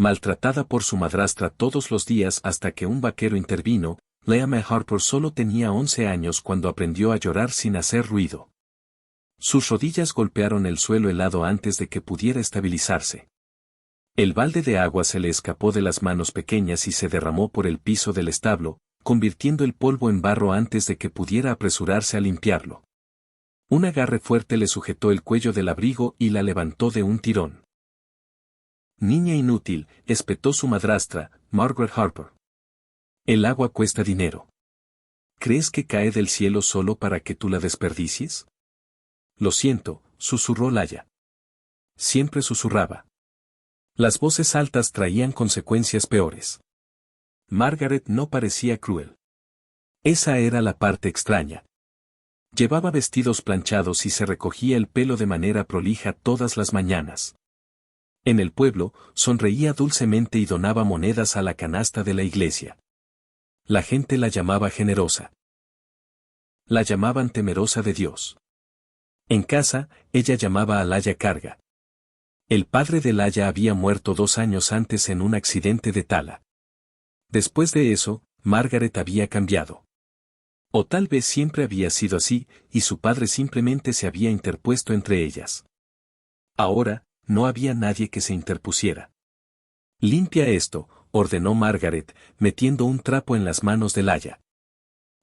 Maltratada por su madrastra todos los días hasta que un vaquero intervino, Lea Mae Harper solo tenía 11 años cuando aprendió a llorar sin hacer ruido. Sus rodillas golpearon el suelo helado antes de que pudiera estabilizarse. El balde de agua se le escapó de las manos pequeñas y se derramó por el piso del establo, convirtiendo el polvo en barro antes de que pudiera apresurarse a limpiarlo. Un agarre fuerte le sujetó el cuello del abrigo y la levantó de un tirón. Niña inútil, espetó su madrastra, Margaret Harper. El agua cuesta dinero. ¿Crees que cae del cielo solo para que tú la desperdicies? Lo siento, susurró Laya. Siempre susurraba. Las voces altas traían consecuencias peores. Margaret no parecía cruel. Esa era la parte extraña. Llevaba vestidos planchados y se recogía el pelo de manera prolija todas las mañanas. En el pueblo, sonreía dulcemente y donaba monedas a la canasta de la iglesia. La gente la llamaba generosa. La llamaban temerosa de Dios. En casa, ella llamaba a Laya carga. El padre de Laya había muerto 2 años antes en un accidente de tala. Después de eso, Margaret había cambiado. O tal vez siempre había sido así, y su padre simplemente se había interpuesto entre ellas. Ahora, no había nadie que se interpusiera. Limpia esto, ordenó Margaret, metiendo un trapo en las manos de Laya.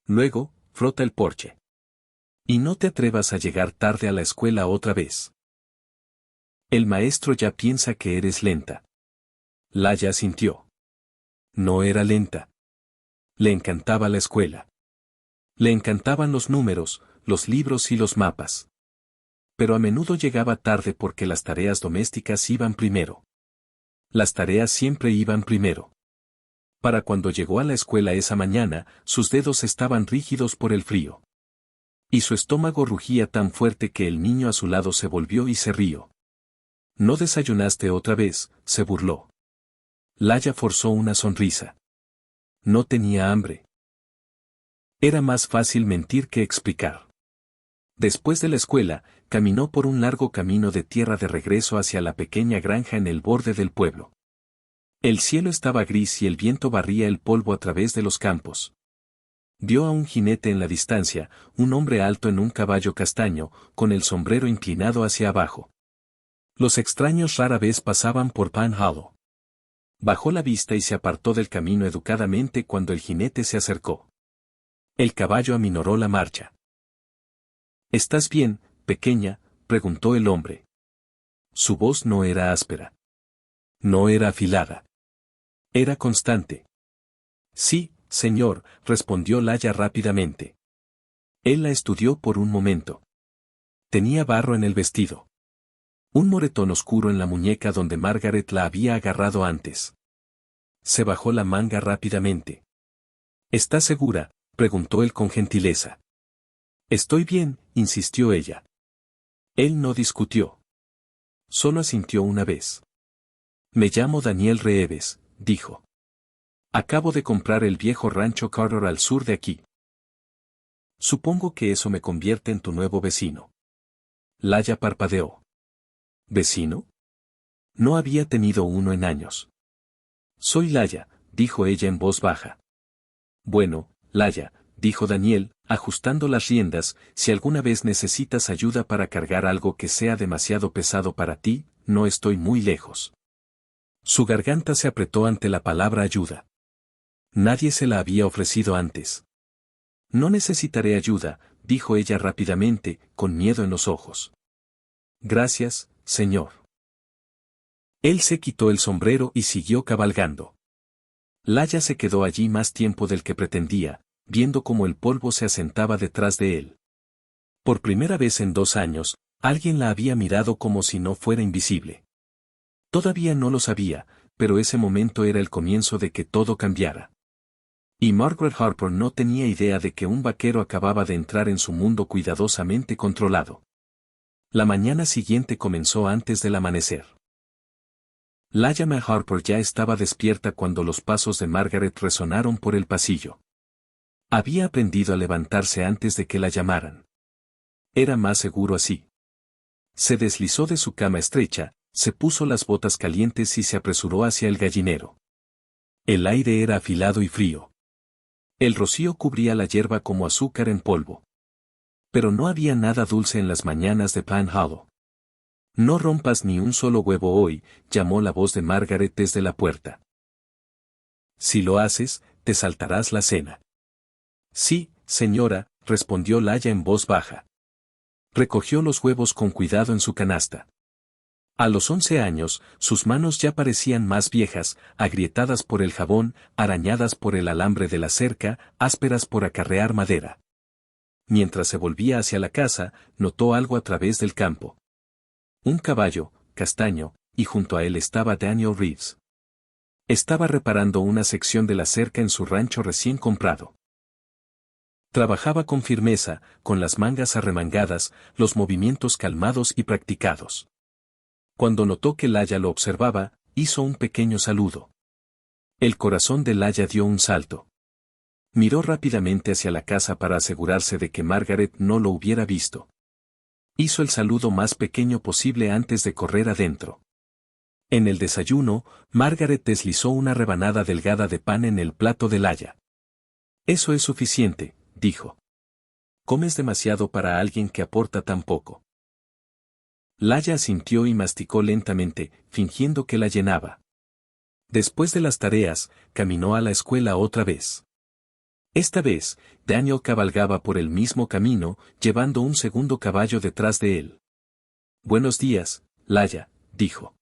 Luego, frota el porche. Y no te atrevas a llegar tarde a la escuela otra vez. El maestro ya piensa que eres lenta. Laya asintió. No era lenta. Le encantaba la escuela. Le encantaban los números, los libros y los mapas. Pero a menudo llegaba tarde porque las tareas domésticas iban primero. Las tareas siempre iban primero. Para cuando llegó a la escuela esa mañana, sus dedos estaban rígidos por el frío. Y su estómago rugía tan fuerte que el niño a su lado se volvió y se rió. ¿No desayunaste otra vez?, se burló. Laya forzó una sonrisa. No tenía hambre. Era más fácil mentir que explicar. Después de la escuela, caminó por un largo camino de tierra de regreso hacia la pequeña granja en el borde del pueblo. El cielo estaba gris y el viento barría el polvo a través de los campos. Vio a un jinete en la distancia, un hombre alto en un caballo castaño, con el sombrero inclinado hacia abajo. Los extraños rara vez pasaban por Pan Hollow. Bajó la vista y se apartó del camino educadamente cuando el jinete se acercó. El caballo aminoró la marcha. ¿Estás bien, pequeña?, preguntó el hombre. Su voz no era áspera. No era afilada. Era constante. Sí, señor, respondió Laya rápidamente. Él la estudió por un momento. Tenía barro en el vestido. Un moretón oscuro en la muñeca donde Margaret la había agarrado antes. Se bajó la manga rápidamente. ¿Estás segura?, preguntó él con gentileza. Estoy bien, insistió ella. Él no discutió. Solo asintió una vez. Me llamo Daniel Reeves, dijo. Acabo de comprar el viejo rancho Carter al sur de aquí. Supongo que eso me convierte en tu nuevo vecino. Laya parpadeó. ¿Vecino? No había tenido uno en años. Soy Laya, dijo ella en voz baja. Bueno, Laya, dijo Daniel, ajustando las riendas, si alguna vez necesitas ayuda para cargar algo que sea demasiado pesado para ti, no estoy muy lejos. Su garganta se apretó ante la palabra ayuda. Nadie se la había ofrecido antes. No necesitaré ayuda, dijo ella rápidamente, con miedo en los ojos. Gracias, señor. Él se quitó el sombrero y siguió cabalgando. Laya se quedó allí más tiempo del que pretendía, viendo cómo el polvo se asentaba detrás de él. Por primera vez en 2 años, alguien la había mirado como si no fuera invisible. Todavía no lo sabía, pero ese momento era el comienzo de que todo cambiara. Y Margaret Harper no tenía idea de que un vaquero acababa de entrar en su mundo cuidadosamente controlado. La mañana siguiente comenzó antes del amanecer. Laya Mae Harper ya estaba despierta cuando los pasos de Margaret resonaron por el pasillo. Había aprendido a levantarse antes de que la llamaran. Era más seguro así. Se deslizó de su cama estrecha, Se puso las botas calientes y se apresuró hacia el gallinero. El aire era afilado y frío. El rocío cubría la hierba como azúcar en polvo. Pero no había nada dulce en las mañanas de Pan Hollow. No rompas ni un solo huevo hoy, llamó la voz de Margaret desde la puerta. Si lo haces, te saltarás la cena. Sí, señora, respondió Laya en voz baja. Recogió los huevos con cuidado en su canasta. A los 11 años, sus manos ya parecían más viejas, agrietadas por el jabón, arañadas por el alambre de la cerca, ásperas por acarrear madera. Mientras se volvía hacia la casa, notó algo a través del campo. Un caballo, castaño, y junto a él estaba Daniel Reeves. Estaba reparando una sección de la cerca en su rancho recién comprado. Trabajaba con firmeza, con las mangas arremangadas, los movimientos calmados y practicados. Cuando notó que Laya lo observaba, hizo un pequeño saludo. El corazón de Laya dio un salto. Miró rápidamente hacia la casa para asegurarse de que Margaret no lo hubiera visto. Hizo el saludo más pequeño posible antes de correr adentro. En el desayuno, Margaret deslizó una rebanada delgada de pan en el plato de Laya. Eso es suficiente, dijo. Comes demasiado para alguien que aporta tan poco. Laya asintió y masticó lentamente, fingiendo que la llenaba. Después de las tareas, caminó a la escuela otra vez. Esta vez, Daniel cabalgaba por el mismo camino, llevando un segundo caballo detrás de él. Buenos días, Laya, dijo.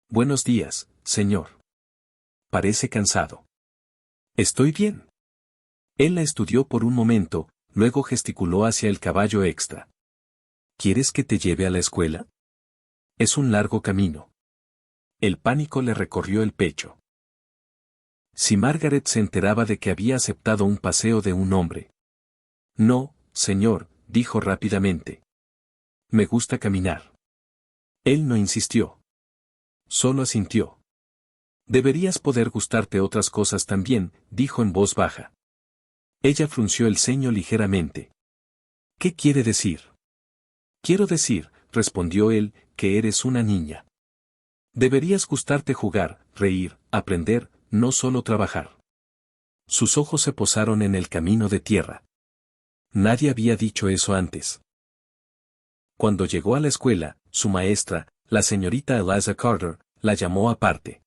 Buenos días, señor. Parece cansado. Estoy bien. Él la estudió por un momento, luego gesticuló hacia el caballo extra. ¿Quieres que te lleve a la escuela? Es un largo camino. El pánico le recorrió el pecho. Si Margaret se enteraba de que había aceptado un paseo de un hombre. No, señor, dijo rápidamente. Me gusta caminar. Él no insistió. Solo asintió. Deberías poder gustarte otras cosas también, dijo en voz baja. Ella frunció el ceño ligeramente. ¿Qué quiere decir? Quiero decir, respondió él, que eres una niña. Deberías gustarte jugar, reír, aprender, no solo trabajar. Sus ojos se posaron en el camino de tierra. Nadie había dicho eso antes. Cuando llegó a la escuela, su maestra, la señorita Eliza Carter, la llamó aparte.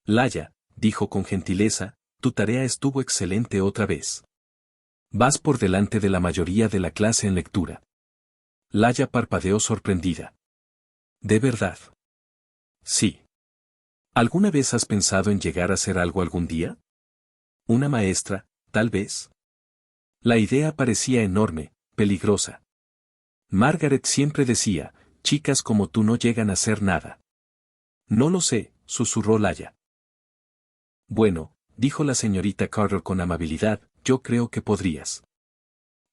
Laya, dijo con gentileza, tu tarea estuvo excelente otra vez. Vas por delante de la mayoría de la clase en lectura. Laya parpadeó sorprendida. ¿De verdad? Sí. ¿Alguna vez has pensado en llegar a ser algo algún día? ¿Una maestra, tal vez? La idea parecía enorme, peligrosa. Margaret siempre decía, chicas como tú no llegan a ser nada. No lo sé, susurró Laya. Bueno, dijo la señorita Carter con amabilidad, yo creo que podrías.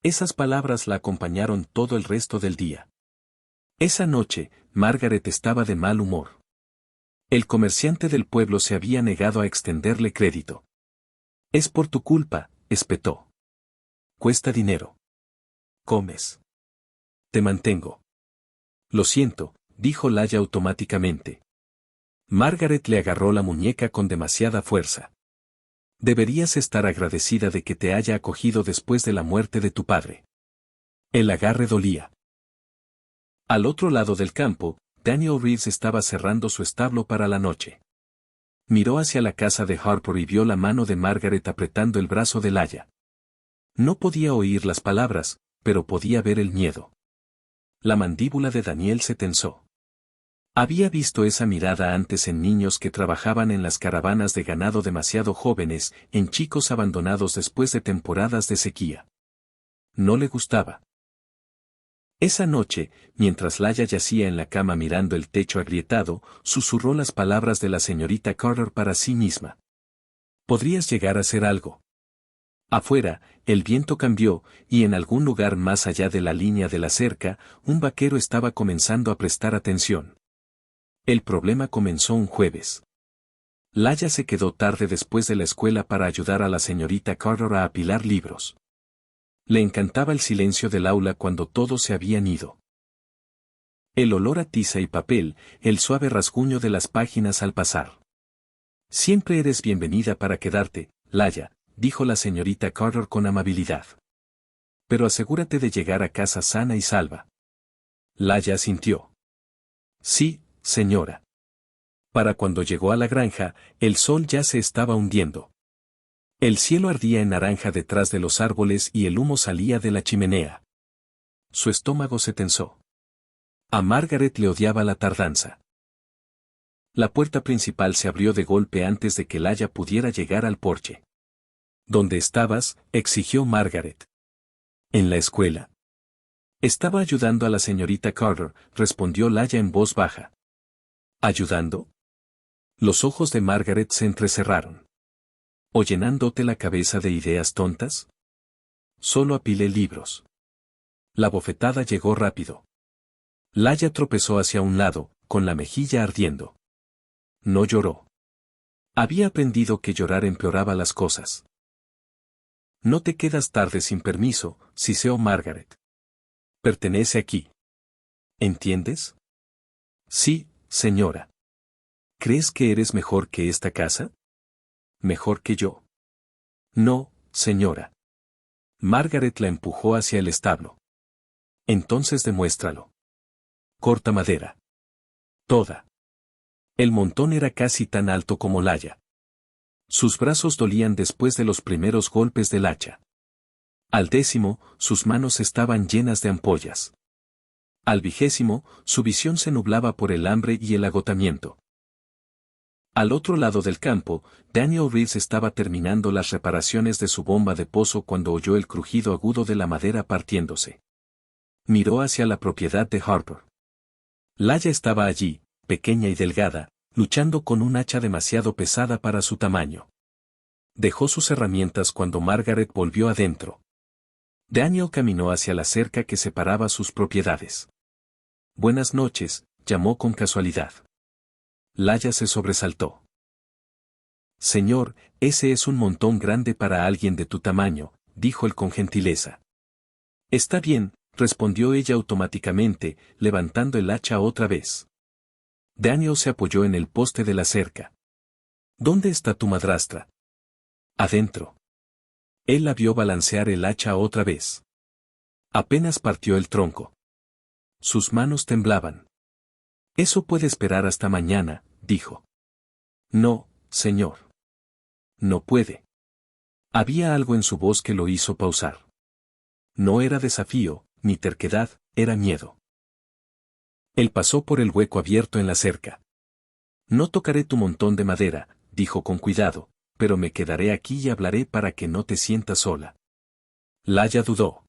Esas palabras la acompañaron todo el resto del día. Esa noche, Margaret estaba de mal humor. El comerciante del pueblo se había negado a extenderle crédito. Es por tu culpa, espetó. Cuesta dinero. Comes. Te mantengo. Lo siento, dijo Laya automáticamente. Margaret le agarró la muñeca con demasiada fuerza. Deberías estar agradecida de que te haya acogido después de la muerte de tu padre. El agarre dolía. Al otro lado del campo, Daniel Reeves estaba cerrando su establo para la noche. Miró hacia la casa de Harper y vio la mano de Margaret apretando el brazo de Laya. No podía oír las palabras, pero podía ver el miedo. La mandíbula de Daniel se tensó. Había visto esa mirada antes en niños que trabajaban en las caravanas de ganado demasiado jóvenes, en chicos abandonados después de temporadas de sequía. No le gustaba. Esa noche, mientras Laya yacía en la cama mirando el techo agrietado, susurró las palabras de la señorita Carter para sí misma. Podrías llegar a ser algo. Afuera, el viento cambió, y en algún lugar más allá de la línea de la cerca, un vaquero estaba comenzando a prestar atención. El problema comenzó un jueves. Laya se quedó tarde después de la escuela para ayudar a la señorita Carter a apilar libros. Le encantaba el silencio del aula cuando todos se habían ido. El olor a tiza y papel, el suave rasguño de las páginas al pasar. Siempre eres bienvenida para quedarte, Laya, dijo la señorita Carter con amabilidad. Pero asegúrate de llegar a casa sana y salva. Laya asintió. Sí, señora. Para cuando llegó a la granja, el sol ya se estaba hundiendo. El cielo ardía en naranja detrás de los árboles y el humo salía de la chimenea. Su estómago se tensó. A Margaret le odiaba la tardanza. La puerta principal se abrió de golpe antes de que Laya pudiera llegar al porche. ¿Dónde estabas?, exigió Margaret. En la escuela. Estaba ayudando a la señorita Carter, respondió Laya en voz baja. ¿Ayudando? Los ojos de Margaret se entrecerraron. ¿O llenándote la cabeza de ideas tontas? Solo apilé libros. La bofetada llegó rápido. Laya tropezó hacia un lado, con la mejilla ardiendo. No lloró. Había aprendido que llorar empeoraba las cosas. No te quedas tarde sin permiso, siseó Margaret. Pertenece aquí. ¿Entiendes? Sí, señora. ¿Crees que eres mejor que esta casa? ¿Mejor que yo? No, señora. Margaret la empujó hacia el establo. Entonces demuéstralo. Corta madera. Toda. El montón era casi tan alto como Laya. Sus brazos dolían después de los primeros golpes del hacha. Al 10º, sus manos estaban llenas de ampollas. Al 20º, su visión se nublaba por el hambre y el agotamiento. Al otro lado del campo, Daniel Reeves estaba terminando las reparaciones de su bomba de pozo cuando oyó el crujido agudo de la madera partiéndose. Miró hacia la propiedad de Harper. Laya estaba allí, pequeña y delgada, luchando con un hacha demasiado pesada para su tamaño. Dejó sus herramientas cuando Margaret volvió adentro. Daniel caminó hacia la cerca que separaba sus propiedades. Buenas noches, llamó con casualidad. Laya se sobresaltó. Señor, ese es un montón grande para alguien de tu tamaño, dijo él con gentileza. Está bien, respondió ella automáticamente, levantando el hacha otra vez. Daniel se apoyó en el poste de la cerca. ¿Dónde está tu madrastra? Adentro. Él la vio balancear el hacha otra vez. Apenas partió el tronco. Sus manos temblaban. Eso puede esperar hasta mañana, dijo. No, señor. No puede. Había algo en su voz que lo hizo pausar. No era desafío, ni terquedad, era miedo. Él pasó por el hueco abierto en la cerca. No tocaré tu montón de madera, dijo con cuidado, pero me quedaré aquí y hablaré para que no te sientas sola. Laya dudó.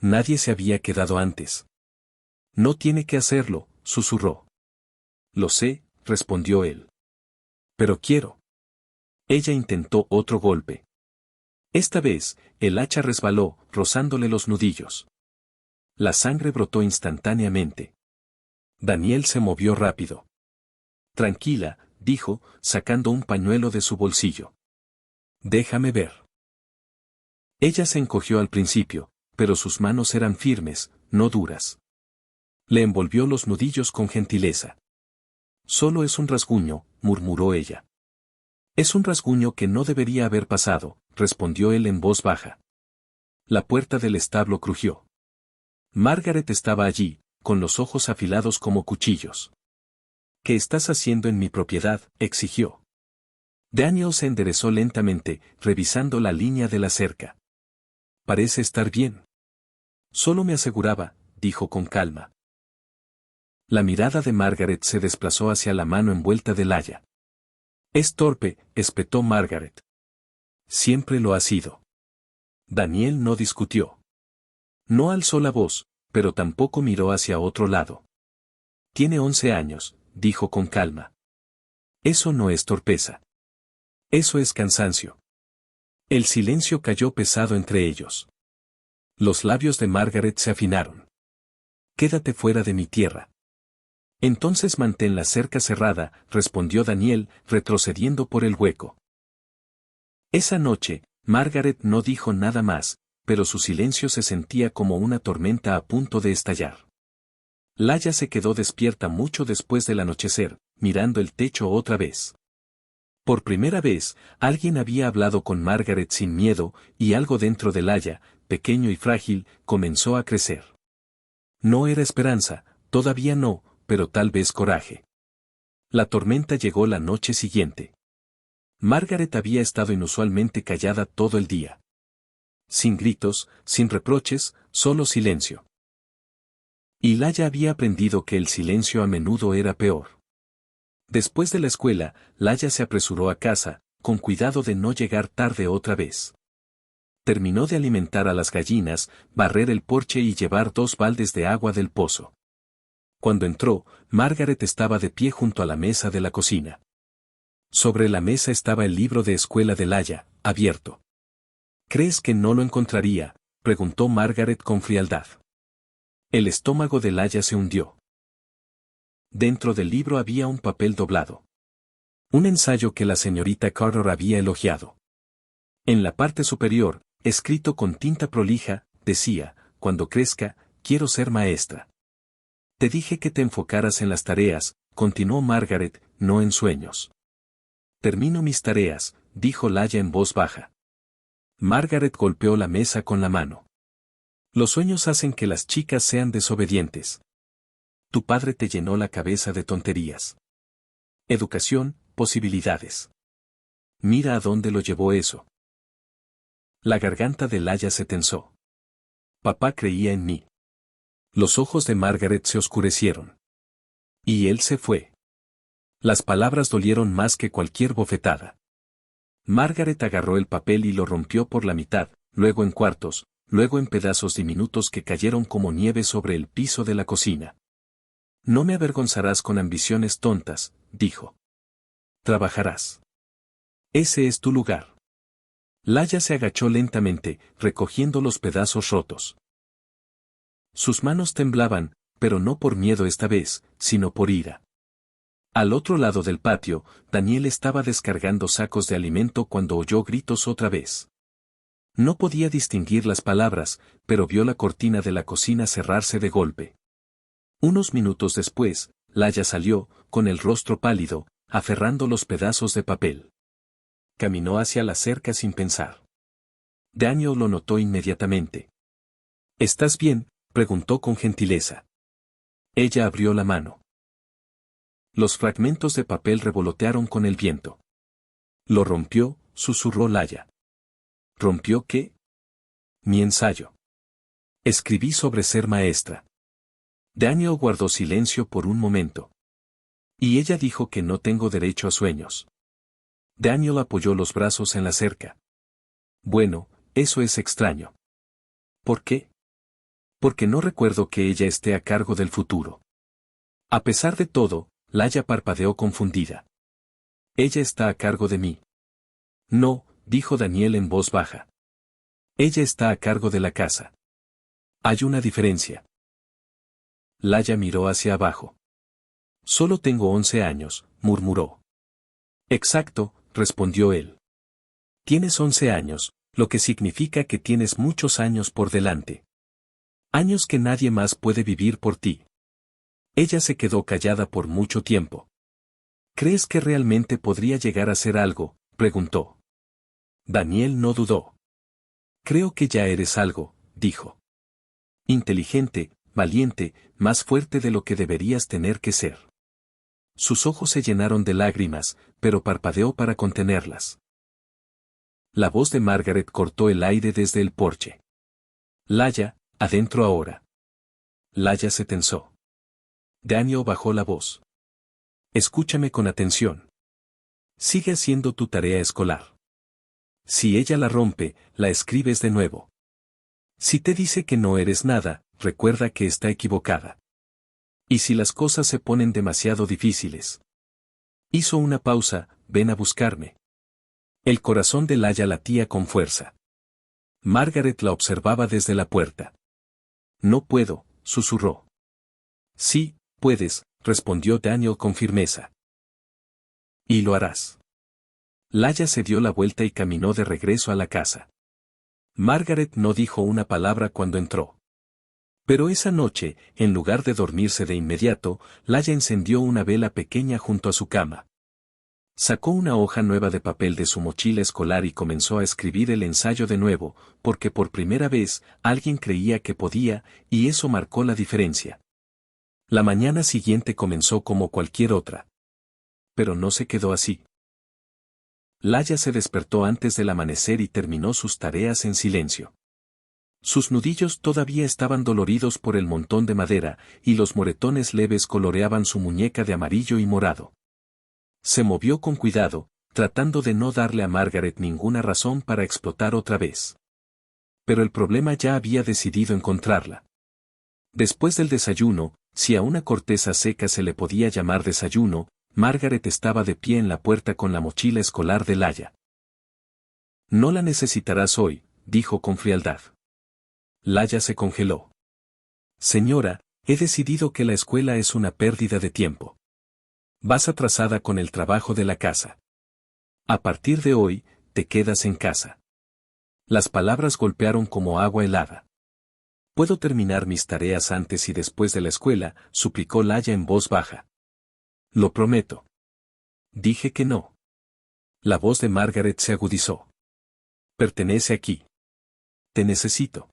Nadie se había quedado antes. No tiene que hacerlo, susurró. Lo sé, respondió él. Pero quiero. Ella intentó otro golpe. Esta vez, el hacha resbaló, rozándole los nudillos. La sangre brotó instantáneamente. Daniel se movió rápido. Tranquila, dijo, sacando un pañuelo de su bolsillo. Déjame ver. Ella se encogió al principio, pero sus manos eran firmes, no duras. Le envolvió los nudillos con gentileza. Solo es un rasguño, murmuró ella. Es un rasguño que no debería haber pasado, respondió él en voz baja. La puerta del establo crujió. Margaret estaba allí, con los ojos afilados como cuchillos. ¿Qué estás haciendo en mi propiedad?, exigió. Daniel se enderezó lentamente, revisando la línea de la cerca. Parece estar bien. Solo me aseguraba, dijo con calma. La mirada de Margaret se desplazó hacia la mano envuelta de Laya. Es torpe, espetó Margaret. Siempre lo ha sido. Daniel no discutió. No alzó la voz, pero tampoco miró hacia otro lado. Tiene 11 años, dijo con calma. Eso no es torpeza. Eso es cansancio. El silencio cayó pesado entre ellos. Los labios de Margaret se afinaron. Quédate fuera de mi tierra. Entonces mantén la cerca cerrada, respondió Daniel, retrocediendo por el hueco. Esa noche, Margaret no dijo nada más, pero su silencio se sentía como una tormenta a punto de estallar. Laya se quedó despierta mucho después del anochecer, mirando el techo otra vez. Por primera vez, alguien había hablado con Margaret sin miedo, y algo dentro de Laya, pequeño y frágil, comenzó a crecer. No era esperanza, todavía no, pero tal vez coraje. La tormenta llegó la noche siguiente. Margaret había estado inusualmente callada todo el día. Sin gritos, sin reproches, solo silencio. Y Laya había aprendido que el silencio a menudo era peor. Después de la escuela, Laya se apresuró a casa, con cuidado de no llegar tarde otra vez. Terminó de alimentar a las gallinas, barrer el porche y llevar 2 baldes de agua del pozo. Cuando entró, Margaret estaba de pie junto a la mesa de la cocina. Sobre la mesa estaba el libro de escuela de Laya, abierto. ¿Crees que no lo encontraría?, preguntó Margaret con frialdad. El estómago de Laya se hundió. Dentro del libro había un papel doblado. Un ensayo que la señorita Carter había elogiado. En la parte superior, escrito con tinta prolija, decía: cuando crezca, quiero ser maestra. Te dije que te enfocaras en las tareas, continuó Margaret, no en sueños. Termino mis tareas, dijo Laya en voz baja. Margaret golpeó la mesa con la mano. Los sueños hacen que las chicas sean desobedientes. Tu padre te llenó la cabeza de tonterías. Educación, posibilidades. Mira a dónde lo llevó eso. La garganta de Laya se tensó. Papá creía en mí. Los ojos de Margaret se oscurecieron. Y él se fue. Las palabras dolieron más que cualquier bofetada. Margaret agarró el papel y lo rompió por la mitad, luego en cuartos, luego en pedazos diminutos que cayeron como nieve sobre el piso de la cocina. No me avergonzarás con ambiciones tontas, dijo. Trabajarás. Ese es tu lugar. Laya se agachó lentamente, recogiendo los pedazos rotos. Sus manos temblaban, pero no por miedo esta vez, sino por ira. Al otro lado del patio, Daniel estaba descargando sacos de alimento cuando oyó gritos otra vez. No podía distinguir las palabras, pero vio la cortina de la cocina cerrarse de golpe. Unos minutos después, Laya salió, con el rostro pálido, aferrando los pedazos de papel. Caminó hacia la cerca sin pensar. Daniel lo notó inmediatamente. ¿Estás bien?, preguntó con gentileza. Ella abrió la mano. Los fragmentos de papel revolotearon con el viento. Lo rompió, susurró Laya. ¿Rompió qué? Mi ensayo. Escribí sobre ser maestra. Daniel guardó silencio por un momento. Y ella dijo que no tengo derecho a sueños. Daniel apoyó los brazos en la cerca. Bueno, eso es extraño. ¿Por qué? Porque no recuerdo que ella esté a cargo del futuro. A pesar de todo, Laya parpadeó confundida. Ella está a cargo de mí. No, dijo Daniel en voz baja. Ella está a cargo de la casa. Hay una diferencia. Laya miró hacia abajo. Solo tengo 11 años, murmuró. Exacto, respondió él. Tienes 11 años, lo que significa que tienes muchos años por delante. Años que nadie más puede vivir por ti. Ella se quedó callada por mucho tiempo. ¿Crees que realmente podría llegar a ser algo?, preguntó. Daniel no dudó. Creo que ya eres algo, dijo. Inteligente, valiente, más fuerte de lo que deberías tener que ser. Sus ojos se llenaron de lágrimas, pero parpadeó para contenerlas. La voz de Margaret cortó el aire desde el porche. Laya, adentro ahora. Laya se tensó. Daniel bajó la voz. Escúchame con atención. Sigue haciendo tu tarea escolar. Si ella la rompe, la escribes de nuevo. Si te dice que no eres nada, recuerda que está equivocada. Y si las cosas se ponen demasiado difíciles. Hizo una pausa, ven a buscarme. El corazón de Laya latía con fuerza. Margaret la observaba desde la puerta. No puedo, susurró. Sí, puedes, respondió Daniel con firmeza. Y lo harás. Laya se dio la vuelta y caminó de regreso a la casa. Margaret no dijo una palabra cuando entró. Pero esa noche, en lugar de dormirse de inmediato, Laia encendió una vela pequeña junto a su cama. Sacó una hoja nueva de papel de su mochila escolar y comenzó a escribir el ensayo de nuevo, porque por primera vez alguien creía que podía, y eso marcó la diferencia. La mañana siguiente comenzó como cualquier otra. Pero no se quedó así. Laia se despertó antes del amanecer y terminó sus tareas en silencio. Sus nudillos todavía estaban doloridos por el montón de madera, y los moretones leves coloreaban su muñeca de amarillo y morado. Se movió con cuidado, tratando de no darle a Margaret ninguna razón para explotar otra vez. Pero el problema ya había decidido encontrarla. Después del desayuno, si a una corteza seca se le podía llamar desayuno, Margaret estaba de pie en la puerta con la mochila escolar de Laia. «No la necesitarás hoy», dijo con frialdad. Laia se congeló. «Señora, he decidido que la escuela es una pérdida de tiempo. Vas atrasada con el trabajo de la casa. A partir de hoy, te quedas en casa». Las palabras golpearon como agua helada. «¿Puedo terminar mis tareas antes y después de la escuela?», suplicó Laia en voz baja. «Lo prometo». «Dije que no». La voz de Margaret se agudizó. «Pertenece aquí. Te necesito.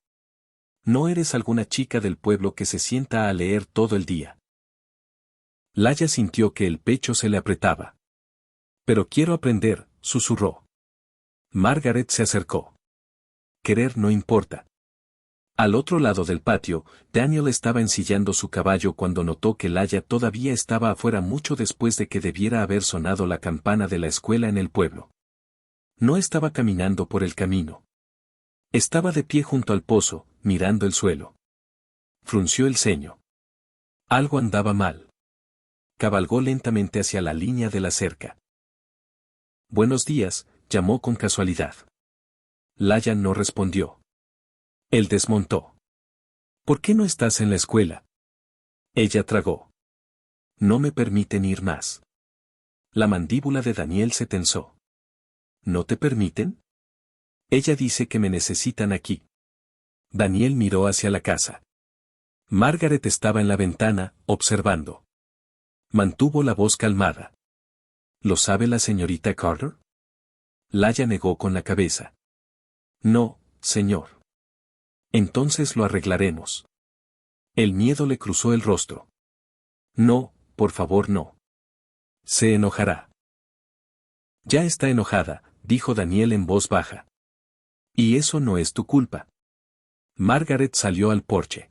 No eres alguna chica del pueblo que se sienta a leer todo el día». Laia sintió que el pecho se le apretaba. «Pero quiero aprender», susurró. Margaret se acercó. «Querer no importa». Al otro lado del patio, Daniel estaba ensillando su caballo cuando notó que Laia todavía estaba afuera mucho después de que debiera haber sonado la campana de la escuela en el pueblo. No estaba caminando por el camino. Estaba de pie junto al pozo, mirando el suelo. Frunció el ceño. Algo andaba mal. Cabalgó lentamente hacia la línea de la cerca. «Buenos días», llamó con casualidad. Laia no respondió. Él desmontó. «¿Por qué no estás en la escuela?». Ella tragó. «No me permiten ir más». La mandíbula de Daniel se tensó. «¿No te permiten?». «Ella dice que me necesitan aquí». Daniel miró hacia la casa. Margaret estaba en la ventana, observando. Mantuvo la voz calmada. «¿Lo sabe la señorita Carter?». Laia negó con la cabeza. «No, señor». «Entonces lo arreglaremos». El miedo le cruzó el rostro. «No, por favor no. Se enojará». «Ya está enojada», dijo Daniel en voz baja. «Y eso no es tu culpa». Margaret salió al porche.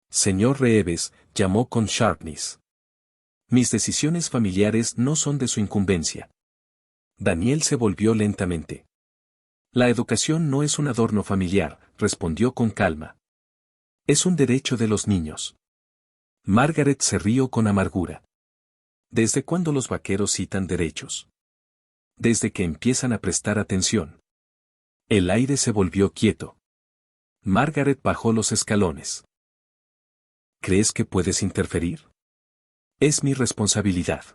«Señor Reeves», llamó con sharpness. «Mis decisiones familiares no son de su incumbencia». Daniel se volvió lentamente. «La educación no es un adorno familiar», respondió con calma. «Es un derecho de los niños». Margaret se rió con amargura. ¿Desde cuándo los vaqueros citan derechos? Desde que empiezan a prestar atención. El aire se volvió quieto. Margaret bajó los escalones. ¿Crees que puedes interferir? Es mi responsabilidad.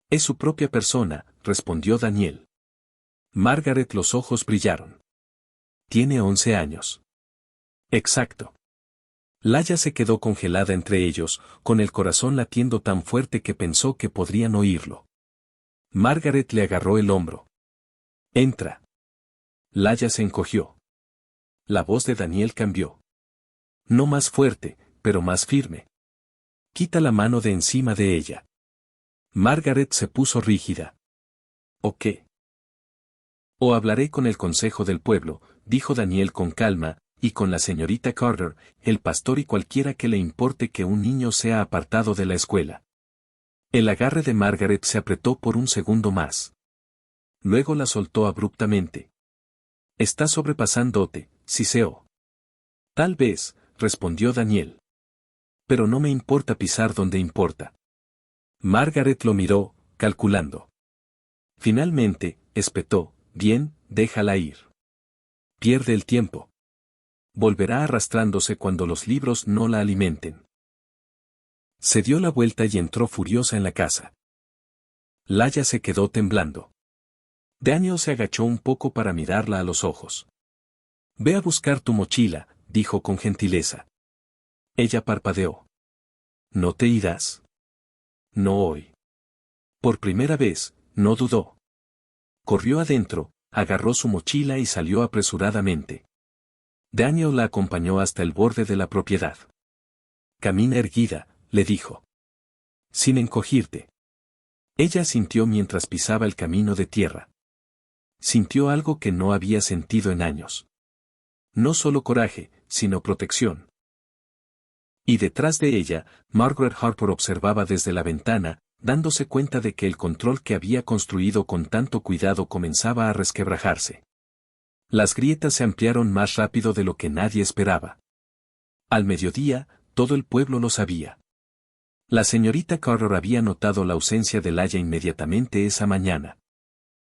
Es su propia persona, respondió Daniel. Margaret, los ojos brillaron. Tiene 11 años. Exacto. Laia se quedó congelada entre ellos, con el corazón latiendo tan fuerte que pensó que podrían oírlo. Margaret le agarró el hombro. Entra. Laia se encogió. La voz de Daniel cambió. No más fuerte, pero más firme. Quita la mano de encima de ella. Margaret se puso rígida. ¿O qué? O hablaré con el consejo del pueblo, dijo Daniel con calma, y con la señorita Carter, el pastor y cualquiera que le importe que un niño sea apartado de la escuela. El agarre de Margaret se apretó por un segundo más. Luego la soltó abruptamente. Está sobrepasándote, siseó. Tal vez, respondió Daniel. Pero no me importa pisar donde importa. Margaret lo miró, calculando. Finalmente, espetó, bien, déjala ir. Pierde el tiempo. Volverá arrastrándose cuando los libros no la alimenten. Se dio la vuelta y entró furiosa en la casa. Laia se quedó temblando. Daniel se agachó un poco para mirarla a los ojos. Ve a buscar tu mochila, dijo con gentileza. Ella parpadeó. ¿No te irás? No hoy. Por primera vez, no dudó. Corrió adentro, agarró su mochila y salió apresuradamente. Daniel la acompañó hasta el borde de la propiedad. Camina erguida, le dijo. Sin encogirte. Ella sintió mientras pisaba el camino de tierra. Sintió algo que no había sentido en años. No solo coraje, sino protección. Y detrás de ella, Margaret Harper observaba desde la ventana, dándose cuenta de que el control que había construido con tanto cuidado comenzaba a resquebrajarse. Las grietas se ampliaron más rápido de lo que nadie esperaba. Al mediodía, todo el pueblo lo sabía. La señorita Carter había notado la ausencia de Laia inmediatamente esa mañana.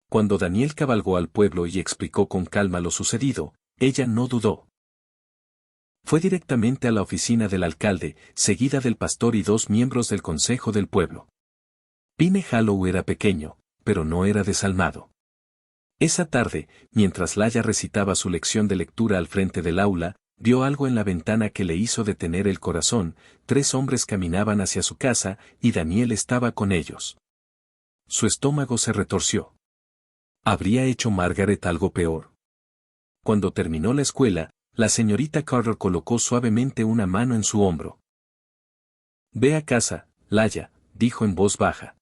Cuando Daniel cabalgó al pueblo y explicó con calma lo sucedido, ella no dudó. Fue directamente a la oficina del alcalde, seguida del pastor y 2 miembros del consejo del pueblo. Pine Hollow era pequeño, pero no era desalmado. Esa tarde, mientras Laia recitaba su lección de lectura al frente del aula, vio algo en la ventana que le hizo detener el corazón. 3 hombres caminaban hacia su casa, y Daniel estaba con ellos. Su estómago se retorció. ¿Habría hecho Margaret algo peor? Cuando terminó la escuela, la señorita Carter colocó suavemente una mano en su hombro. Ve a casa, Laia, dijo en voz baja.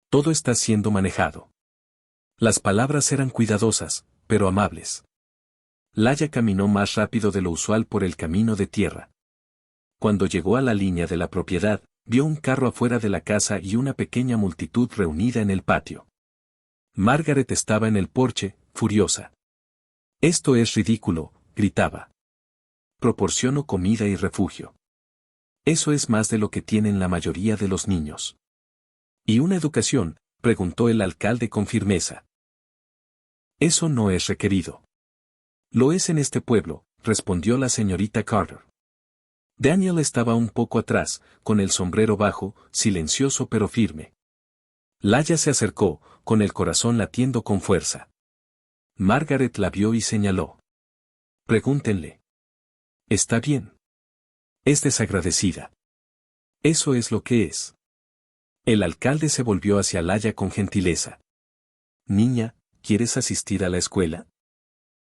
Todo está siendo manejado. Las palabras eran cuidadosas, pero amables. Laia caminó más rápido de lo usual por el camino de tierra. Cuando llegó a la línea de la propiedad, vio un carro afuera de la casa y una pequeña multitud reunida en el patio. Margaret estaba en el porche, furiosa. Esto es ridículo, gritaba. Proporciono comida y refugio. Eso es más de lo que tienen la mayoría de los niños. ¿Y una educación?, preguntó el alcalde con firmeza. Eso no es requerido. Lo es en este pueblo, respondió la señorita Carter. Daniel estaba un poco atrás, con el sombrero bajo, silencioso pero firme. Laia se acercó, con el corazón latiendo con fuerza. Margaret la vio y señaló. Pregúntenle. Está bien. Es desagradecida. Eso es lo que es. El alcalde se volvió hacia Laia con gentileza. Niña, ¿quieres asistir a la escuela?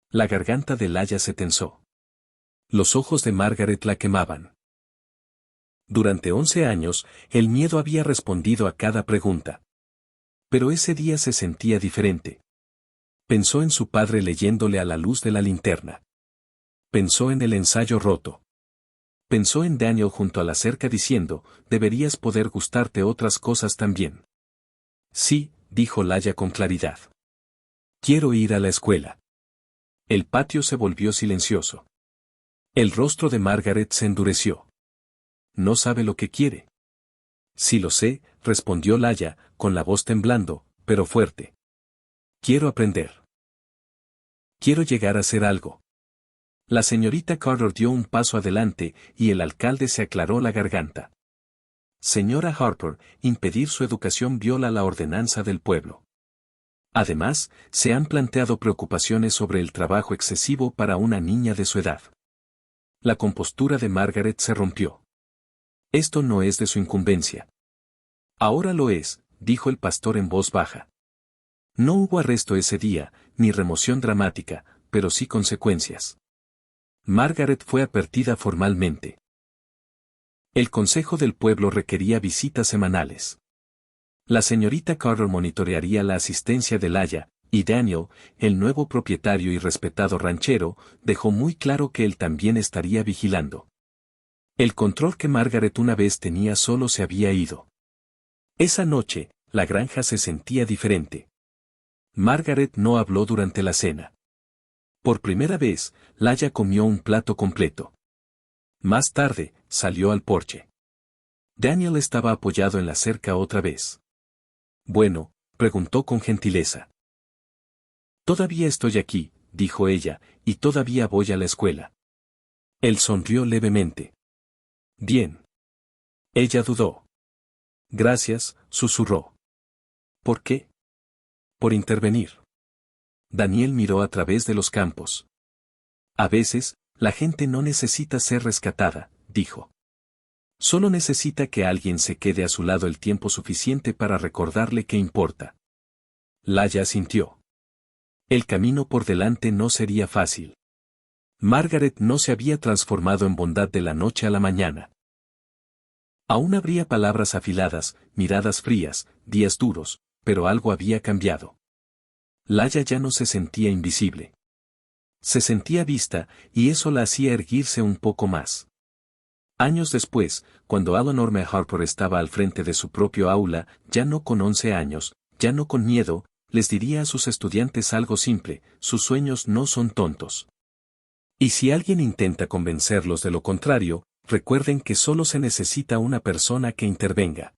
La garganta de Laia se tensó. Los ojos de Margaret la quemaban. Durante 11 años, el miedo había respondido a cada pregunta. Pero ese día se sentía diferente. Pensó en su padre leyéndole a la luz de la linterna. Pensó en el ensayo roto. Pensó en Daniel junto a la cerca diciendo, deberías poder gustarte otras cosas también. Sí, dijo Laia con claridad. Quiero ir a la escuela. El patio se volvió silencioso. El rostro de Margaret se endureció. No sabe lo que quiere. Sí lo sé, respondió Laia, con la voz temblando, pero fuerte. Quiero aprender. Quiero llegar a ser algo. La señorita Carter dio un paso adelante, y el alcalde se aclaró la garganta. Señora Harper, impedir su educación viola la ordenanza del pueblo. Además, se han planteado preocupaciones sobre el trabajo excesivo para una niña de su edad. La compostura de Margaret se rompió. Esto no es de su incumbencia. Ahora lo es, dijo el pastor en voz baja. No hubo arresto ese día, ni remoción dramática, pero sí consecuencias. Margaret fue advertida formalmente. El consejo del pueblo requería visitas semanales. La señorita Carter monitorearía la asistencia de Laia, y Daniel, el nuevo propietario y respetado ranchero, dejó muy claro que él también estaría vigilando. El control que Margaret una vez tenía solo se había ido. Esa noche, la granja se sentía diferente. Margaret no habló durante la cena. Por primera vez, Laia comió un plato completo. Más tarde, salió al porche. Daniel estaba apoyado en la cerca otra vez. Bueno, preguntó con gentileza. Todavía estoy aquí, dijo ella, y todavía voy a la escuela. Él sonrió levemente. Bien. Ella dudó. Gracias, susurró. ¿Por qué? Por intervenir. Daniel miró a través de los campos. A veces, la gente no necesita ser rescatada, dijo. Solo necesita que alguien se quede a su lado el tiempo suficiente para recordarle qué importa. Laia asintió. El camino por delante no sería fácil. Margaret no se había transformado en bondad de la noche a la mañana. Aún habría palabras afiladas, miradas frías, días duros, pero algo había cambiado. Laia ya no se sentía invisible. Se sentía vista, y eso la hacía erguirse un poco más. Años después, cuando Eleanor Harper estaba al frente de su propio aula, ya no con 11 años, ya no con miedo, les diría a sus estudiantes algo simple: sus sueños no son tontos. Y si alguien intenta convencerlos de lo contrario, recuerden que solo se necesita una persona que intervenga.